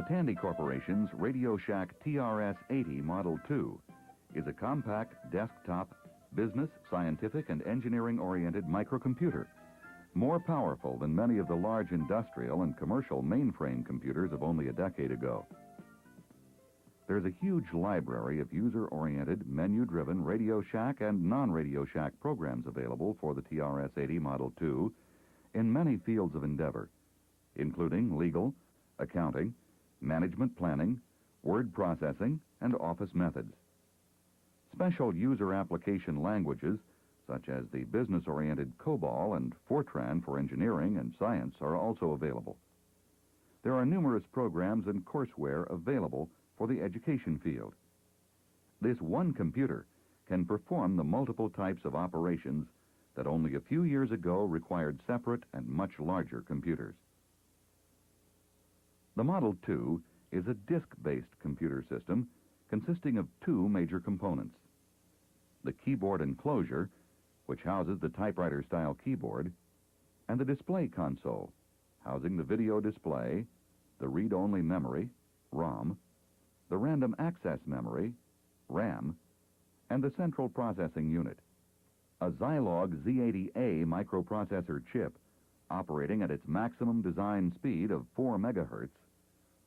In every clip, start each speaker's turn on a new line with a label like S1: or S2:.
S1: The Tandy Corporation's Radio Shack TRS-80 Model II is a compact desktop, business, scientific, and engineering-oriented microcomputer, more powerful than many of the large industrial and commercial mainframe computers of only a decade ago. There's a huge library of user-oriented, menu-driven Radio Shack and non-Radio Shack programs available for the TRS-80 Model II in many fields of endeavor, including legal, accounting, management planning, word processing, and office methods. Special user application languages, such as the business-oriented COBOL and Fortran for engineering and science, are also available. There are numerous programs and courseware available for the education field. This one computer can perform the multiple types of operations that only a few years ago required separate and much larger computers. The Model II is a disk-based computer system consisting of two major components: the keyboard enclosure, which houses the typewriter-style keyboard, and the display console, housing the video display, the read-only memory, ROM, the random access memory, RAM, and the central processing unit, a Zilog Z80A microprocessor chip operating at its maximum design speed of 4 megahertz,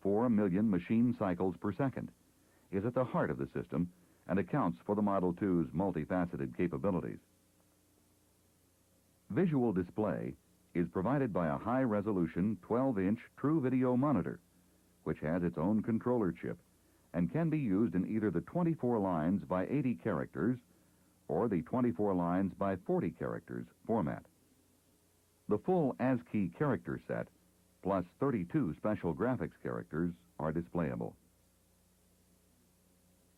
S1: 4 million machine cycles per second, is at the heart of the system and accounts for the Model II's multifaceted capabilities. Visual display is provided by a high-resolution 12-inch true video monitor, which has its own controller chip and can be used in either the 24 lines by 80 characters or the 24 lines by 40 characters format. The full ASCII character set, plus 32 special graphics characters, are displayable.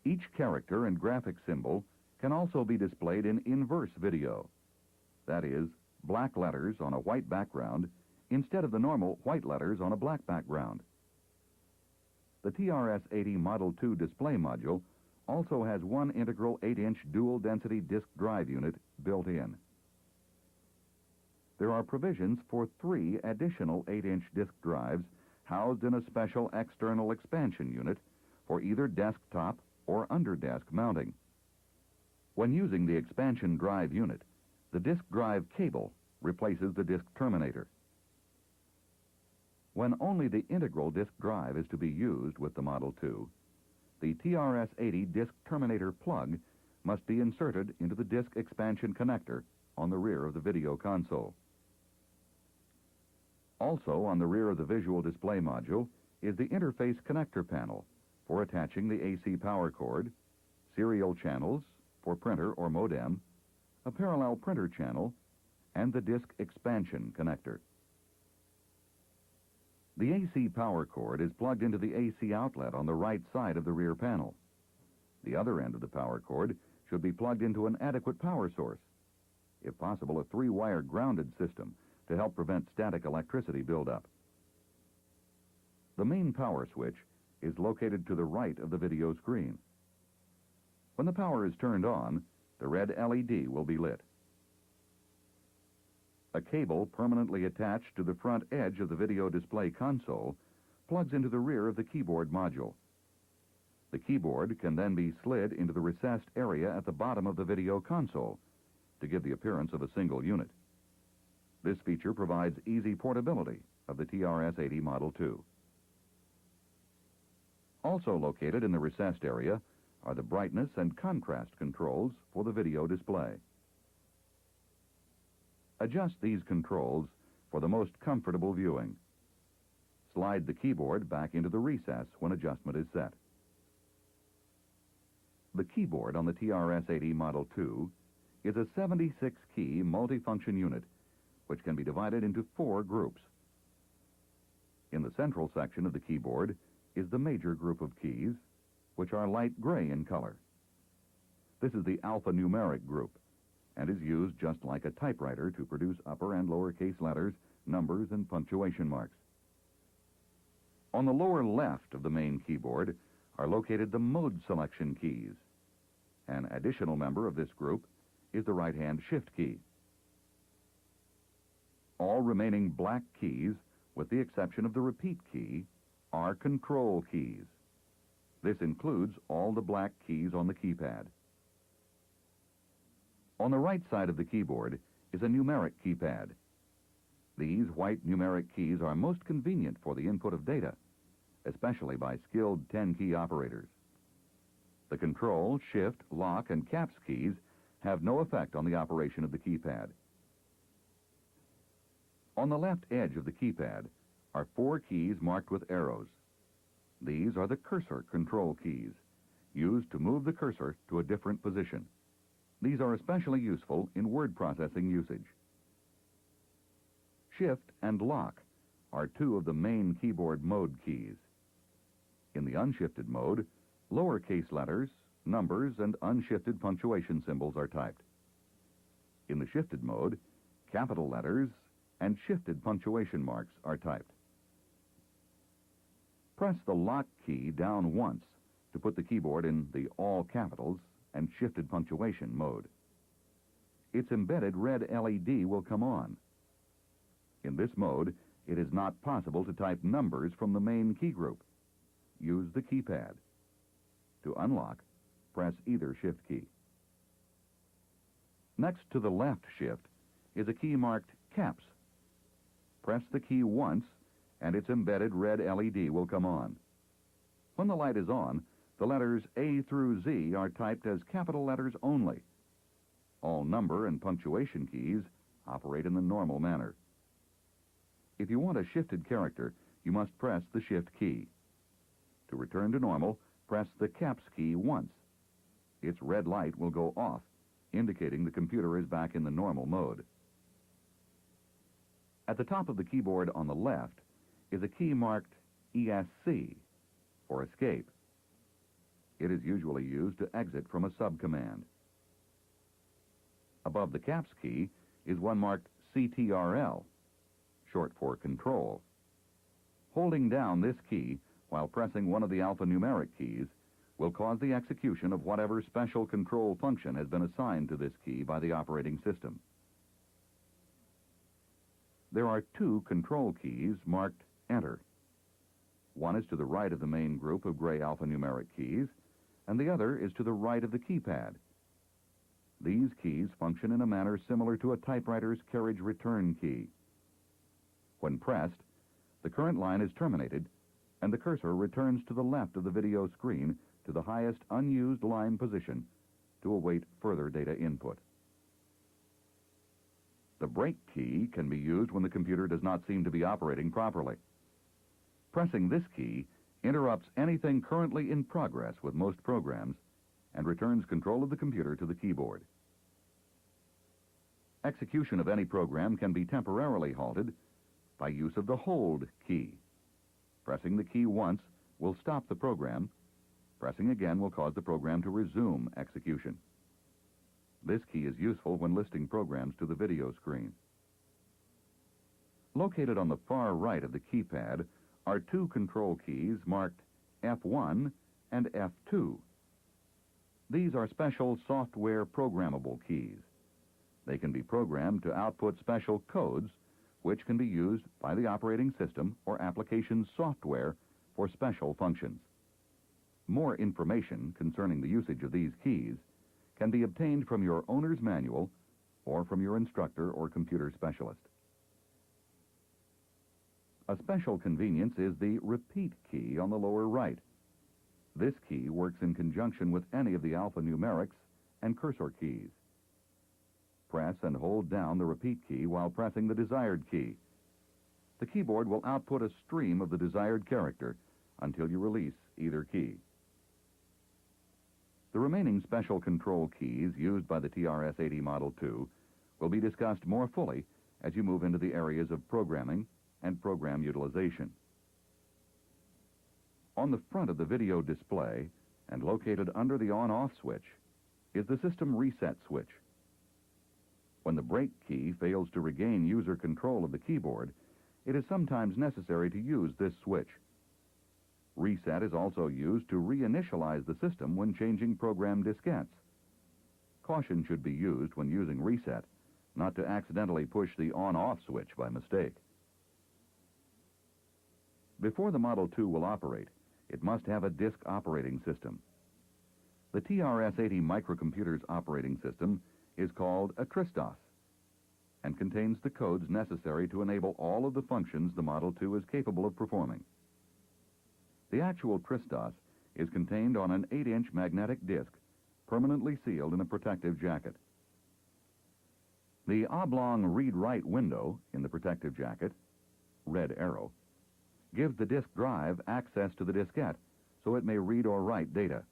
S1: Each character and graphic symbol can also be displayed in inverse video, that is, black letters on a white background instead of the normal white letters on a black background. The TRS-80 Model II display module also has one integral 8-inch dual-density disk drive unit built in. There are provisions for 3 additional 8-inch disk drives housed in a special external expansion unit for either desktop or under-desk mounting. When using the expansion drive unit, the disk drive cable replaces the disk terminator. When only the integral disk drive is to be used with the Model II, the TRS-80 disk terminator plug must be inserted into the disk expansion connector on the rear of the video console. Also on the rear of the visual display module is the interface connector panel for attaching the AC power cord, serial channels for printer or modem, a parallel printer channel, and the disk expansion connector. The AC power cord is plugged into the AC outlet on the right side of the rear panel. The other end of the power cord should be plugged into an adequate power source, if possible a 3-wire grounded system to help prevent static electricity buildup. The main power switch is located to the right of the video screen. When the power is turned on, the red LED will be lit. A cable permanently attached to the front edge of the video display console plugs into the rear of the keyboard module. The keyboard can then be slid into the recessed area at the bottom of the video console to give the appearance of a single unit. This feature provides easy portability of the TRS-80 Model II. Also located in the recessed area are the brightness and contrast controls for the video display. Adjust these controls for the most comfortable viewing. Slide the keyboard back into the recess when adjustment is set. The keyboard on the TRS-80 Model II is a 76-key multifunction unit which can be divided into 4 groups. In the central section of the keyboard is the major group of keys, which are light gray in color. This is the alphanumeric group and is used just like a typewriter to produce upper and lowercase letters, numbers, and punctuation marks. On the lower left of the main keyboard are located the mode selection keys. An additional member of this group is the right-hand shift key. All remaining black keys, with the exception of the repeat key, are control keys. This includes all the black keys on the keypad. On the right side of the keyboard is a numeric keypad. These white numeric keys are most convenient for the input of data, especially by skilled 10-key operators. The Control, Shift, Lock, and Caps keys have no effect on the operation of the keypad. On the left edge of the keypad are 4 keys marked with arrows. These are the cursor control keys, used to move the cursor to a different position. These are especially useful in word processing usage. Shift and Lock are 2 of the main keyboard mode keys. In the unshifted mode, lowercase letters, numbers, and unshifted punctuation symbols are typed. In the shifted mode, capital letters and shifted punctuation marks are typed. Press the Lock key down once to put the keyboard in the all capitals and shifted punctuation mode. Its embedded red LED will come on. In this mode, it is not possible to type numbers from the main key group. Use the keypad. To unlock, press either shift key. Next to the left shift is a key marked Caps. Press the key once and its embedded red LED will come on. When the light is on, the letters A through Z are typed as capital letters only. All number and punctuation keys operate in the normal manner. If you want a shifted character, you must press the Shift key. To return to normal, press the Caps key once. Its red light will go off, indicating the computer is back in the normal mode. At the top of the keyboard on the left is a key marked ESC, for escape. It is usually used to exit from a subcommand. Above the Caps key is one marked CTRL, short for Control. Holding down this key while pressing one of the alphanumeric keys will cause the execution of whatever special control function has been assigned to this key by the operating system. There are 2 control keys marked Enter. One is to the right of the main group of gray alphanumeric keys, and the other is to the right of the keypad. These keys function in a manner similar to a typewriter's carriage return key. When pressed, the current line is terminated, and the cursor returns to the left of the video screen to the highest unused line position to await further data input. The break key can be used when the computer does not seem to be operating properly. Pressing this key interrupts anything currently in progress with most programs and returns control of the computer to the keyboard. Execution of any program can be temporarily halted by use of the Hold key. Pressing the key once will stop the program. Pressing again will cause the program to resume execution. This key is useful when listing programs to the video screen. Located on the far right of the keypad are 2 control keys marked F1 and F2. These are special software programmable keys. They can be programmed to output special codes which can be used by the operating system or application software for special functions. More information concerning the usage of these keys can be obtained from your owner's manual or from your instructor or computer specialist. A special convenience is the Repeat key on the lower right. This key works in conjunction with any of the alphanumerics and cursor keys. Press and hold down the Repeat key while pressing the desired key. The keyboard will output a stream of the desired character until you release either key. The remaining special control keys used by the TRS-80 Model II will be discussed more fully as you move into the areas of programming and program utilization. On the front of the video display and located under the on-off switch is the system reset switch. When the break key fails to regain user control of the keyboard, it is sometimes necessary to use this switch. Reset is also used to reinitialize the system when changing program diskettes. Caution should be used when using reset, not to accidentally push the on-off switch by mistake. Before the Model II will operate, it must have a disk operating system. The TRS-80 microcomputer's operating system is called a TRS-DOS and contains the codes necessary to enable all of the functions the Model II is capable of performing. The actual TRS-DOS is contained on an 8-inch magnetic disc permanently sealed in a protective jacket. The oblong read-write window in the protective jacket, red arrow, gives the disk drive access to the diskette so it may read or write data.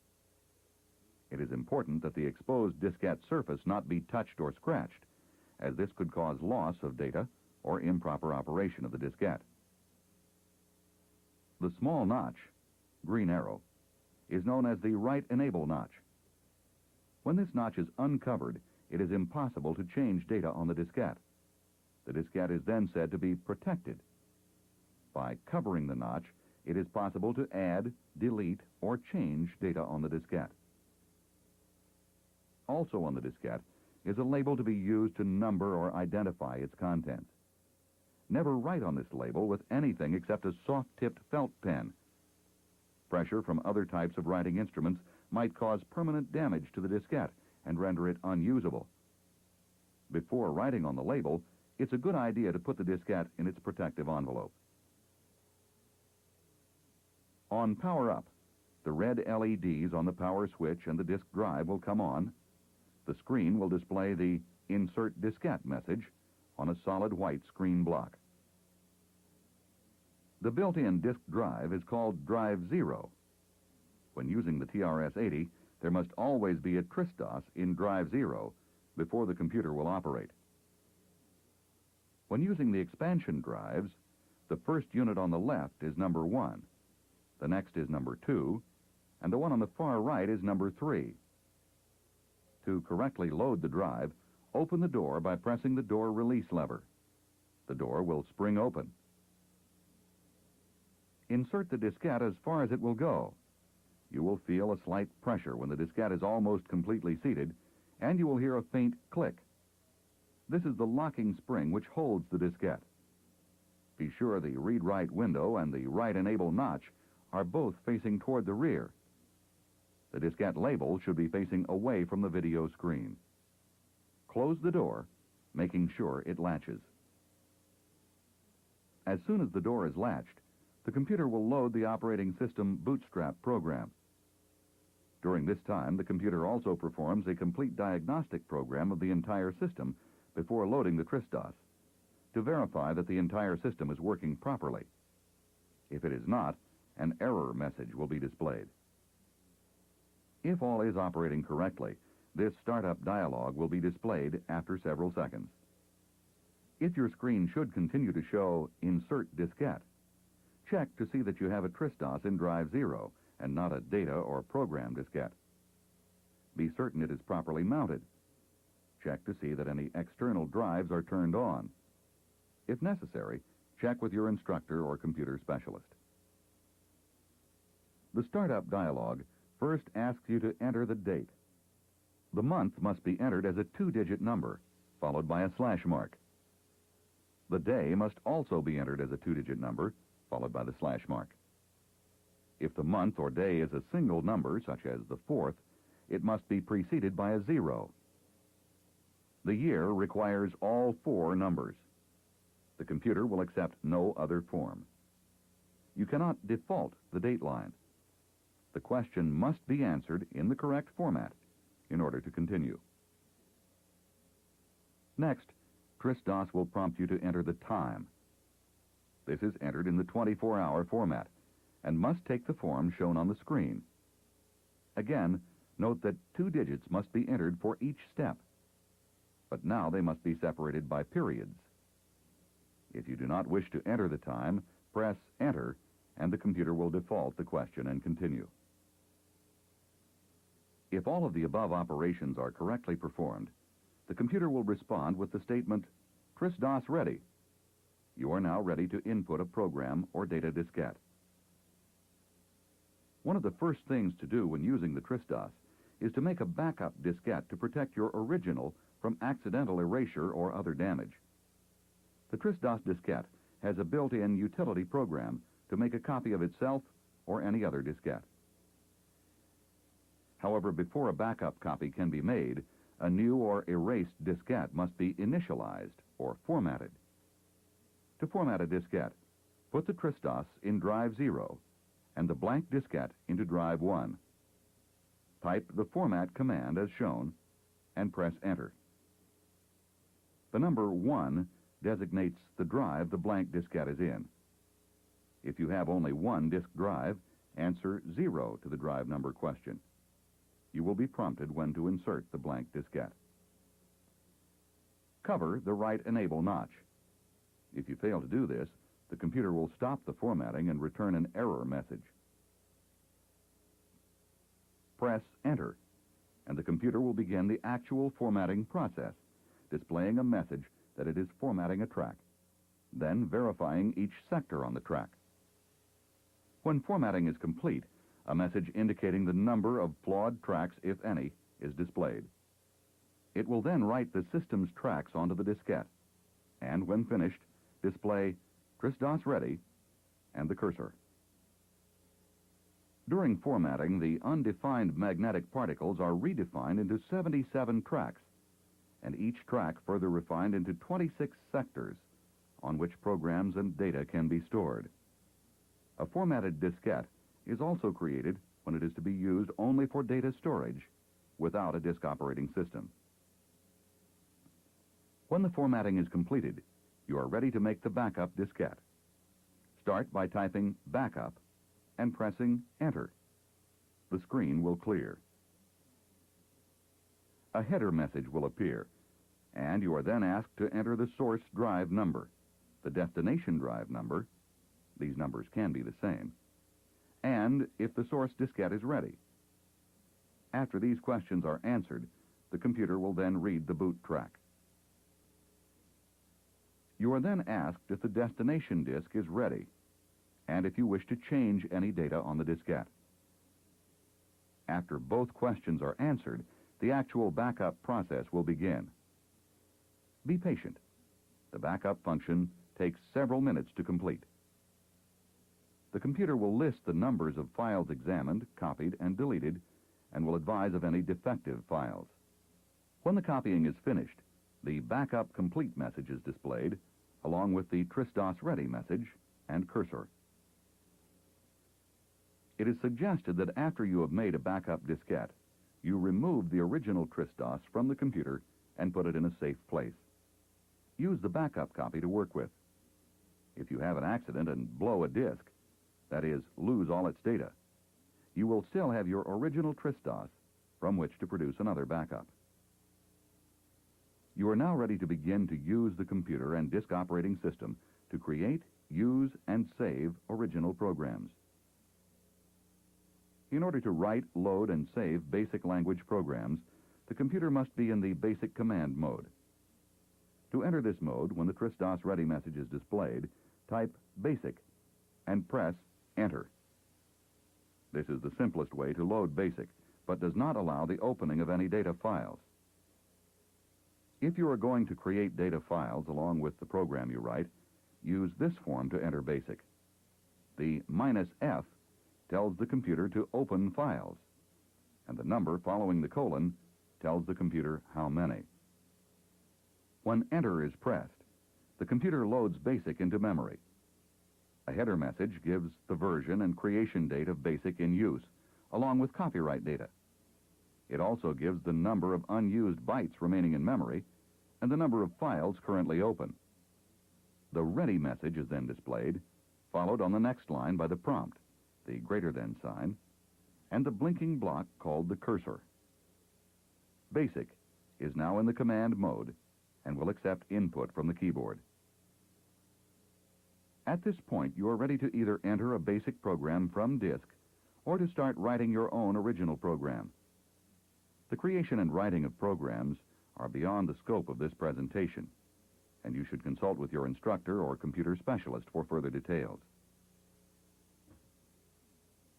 S1: It is important that the exposed diskette surface not be touched or scratched, as this could cause loss of data or improper operation of the diskette. The small notch, green arrow, is known as the write enable notch. When this notch is uncovered, it is impossible to change data on the diskette. The diskette is then said to be protected. By covering the notch, it is possible to add, delete, or change data on the diskette. Also on the diskette is a label to be used to number or identify its contents. Never write on this label with anything except a soft-tipped felt pen. Pressure from other types of writing instruments might cause permanent damage to the diskette and render it unusable. Before writing on the label, it's a good idea to put the diskette in its protective envelope. On power up, the red LEDs on the power switch and the disk drive will come on. The screen will display the Insert Diskette message on a solid white screen block. The built-in disk drive is called Drive 0. When using the TRS-80, there must always be a TRS-DOS in Drive 0 before the computer will operate. When using the expansion drives, the first unit on the left is number 1, the next is number 2, and the one on the far right is number 3. To correctly load the drive, open the door by pressing the door release lever. The door will spring open. Insert the diskette as far as it will go. You will feel a slight pressure when the diskette is almost completely seated, and you will hear a faint click. This is the locking spring which holds the diskette. Be sure the read-write window and the write enable notch are both facing toward the rear. The diskette label should be facing away from the video screen. Close the door, making sure it latches. As soon as the door is latched, the computer will load the operating system bootstrap program. During this time, the computer also performs a complete diagnostic program of the entire system before loading the TRS-DOS to verify that the entire system is working properly. If it is not, an error message will be displayed. If all is operating correctly, this startup dialog will be displayed after several seconds. If your screen should continue to show Insert Diskette, check to see that you have a TRS-DOS in Drive 0 and not a data or program diskette. Be certain it is properly mounted. Check to see that any external drives are turned on. If necessary, check with your instructor or computer specialist. The startup dialog first asks you to enter the date. The month must be entered as a 2-digit number, followed by a slash mark. The day must also be entered as a 2-digit number, followed by the slash mark. If the month or day is a single number, such as the 4th, it must be preceded by a 0. The year requires all 4 numbers. The computer will accept no other form. You cannot default the date line. The question must be answered in the correct format in order to continue. Next, TRS-DOS will prompt you to enter the time. This is entered in the 24-hour format and must take the form shown on the screen. Again, note that 2 digits must be entered for each step, but now they must be separated by periods. If you do not wish to enter the time, press Enter, and the computer will default the question and continue. If all of the above operations are correctly performed, the computer will respond with the statement, TRS-DOS ready. You are now ready to input a program or data diskette. One of the first things to do when using the TRS-DOS is to make a backup diskette to protect your original from accidental erasure or other damage. The TRS-DOS diskette has a built-in utility program to make a copy of itself or any other diskette. However, before a backup copy can be made, a new or erased diskette must be initialized or formatted. To format a diskette, put the TRS-80 in drive 0 and the blank diskette into drive 1. Type the format command as shown and press enter. The number 1 designates the drive the blank diskette is in. If you have only one disk drive, answer 0 to the drive number question. You will be prompted when to insert the blank diskette. Cover the right enable notch. If you fail to do this, the computer will stop the formatting and return an error message. Press enter, and the computer will begin the actual formatting process, displaying a message that it is formatting a track, then verifying each sector on the track. When formatting is complete, a message indicating the number of flawed tracks, if any, is displayed. It will then write the system's tracks onto the diskette, and when finished, display TRS-80 ready and the cursor. During formatting, the undefined magnetic particles are redefined into 77 tracks, and each track further refined into 26 sectors on which programs and data can be stored. A formatted diskette is also created when it is to be used only for data storage without a disk operating system. When the formatting is completed, you are ready to make the backup diskette. Start by typing backup and pressing enter. The screen will clear. A header message will appear, and you are then asked to enter the source drive number, the destination drive number, these numbers can be the same, and if the source diskette is ready. After these questions are answered, the computer will then read the boot track. You are then asked if the destination disk is ready, and if you wish to change any data on the diskette. After both questions are answered, the actual backup process will begin. Be patient. The backup function takes several minutes to complete. The computer will list the numbers of files examined, copied, and deleted, and will advise of any defective files. When the copying is finished, the backup complete message is displayed, along with the TRS-80 ready message and cursor. It is suggested that after you have made a backup diskette, you remove the original TRS-80 from the computer and put it in a safe place. Use the backup copy to work with. If you have an accident and blow a disk, that is, lose all its data, you will still have your original TRS-80 from which to produce another backup. You are now ready to begin to use the computer and disk operating system to create, use, and save original programs. In order to write, load, and save basic language programs, the computer must be in the basic command mode. To enter this mode, when the TRS-80 ready message is displayed, type BASIC and press enter. This is the simplest way to load BASIC, but does not allow the opening of any data files. If you are going to create data files along with the program you write, use this form to enter BASIC. The -F tells the computer to open files, and the number following the colon tells the computer how many. When enter is pressed, the computer loads BASIC into memory. A header message gives the version and creation date of BASIC in use, along with copyright data. It also gives the number of unused bytes remaining in memory and the number of files currently open. The ready message is then displayed, followed on the next line by the prompt, the greater than sign, and the blinking block called the cursor. BASIC is now in the command mode and will accept input from the keyboard. At this point, you are ready to either enter a BASIC program from disk or to start writing your own original program. The creation and writing of programs are beyond the scope of this presentation, and you should consult with your instructor or computer specialist for further details.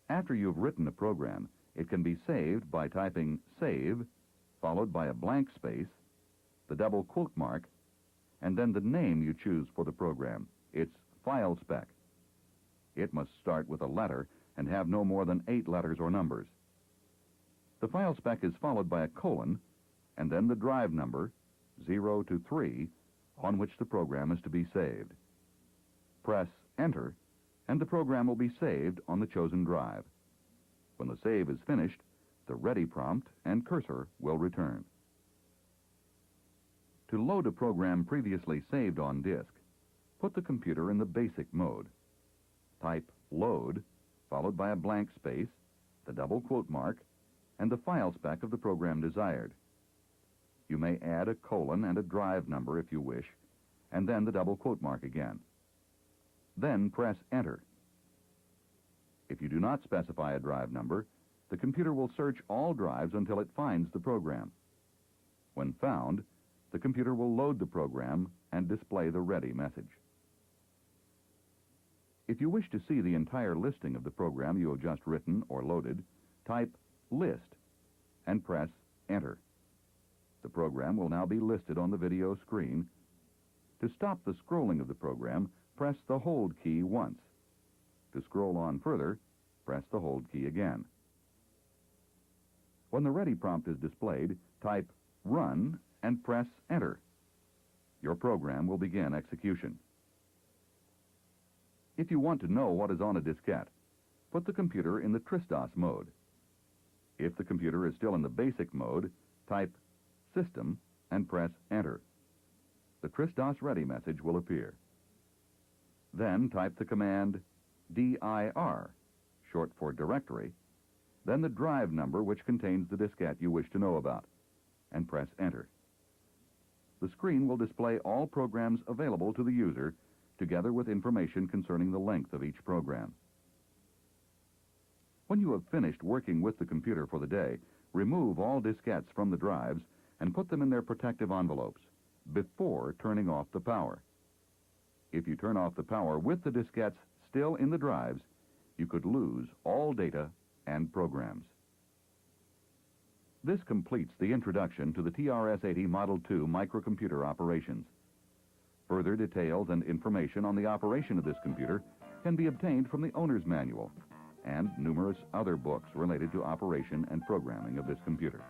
S1: After you've written a program, it can be saved by typing save, followed by a blank space, the double quote mark, and then the name you choose for the program, its file spec. It must start with a letter and have no more than 8 letters or numbers. The file spec is followed by a colon, and then the drive number, 0 to 3, on which the program is to be saved. Press Enter, and the program will be saved on the chosen drive. When the save is finished, the Ready prompt and cursor will return. To load a program previously saved on disk, put the computer in the basic mode. Type Load, followed by a blank space, the double quote mark, and the file spec of the program desired. You may add a colon and a drive number if you wish, and then the double quote mark again. Then press Enter. If you do not specify a drive number, the computer will search all drives until it finds the program. When found, the computer will load the program and display the Ready message. If you wish to see the entire listing of the program you have just written or loaded, type List and press Enter. The program will now be listed on the video screen. To stop the scrolling of the program, press the Hold key once. To scroll on further, press the Hold key again. When the Ready prompt is displayed, type Run and press Enter. Your program will begin execution. If you want to know what is on a diskette, put the computer in the TRS-80 mode. If the computer is still in the basic mode, type System and press Enter. The TRS-80 Ready message will appear. Then type the command dir, short for directory, then the drive number which contains the diskette you wish to know about, and press Enter. The screen will display all programs available to the user, together with information concerning the length of each program. When you have finished working with the computer for the day, remove all diskettes from the drives and put them in their protective envelopes before turning off the power. If you turn off the power with the diskettes still in the drives, you could lose all data and programs. This completes the introduction to the TRS-80 Model II microcomputer operations. Further details and information on the operation of this computer can be obtained from the owner's manual and numerous other books related to operation and programming of this computer.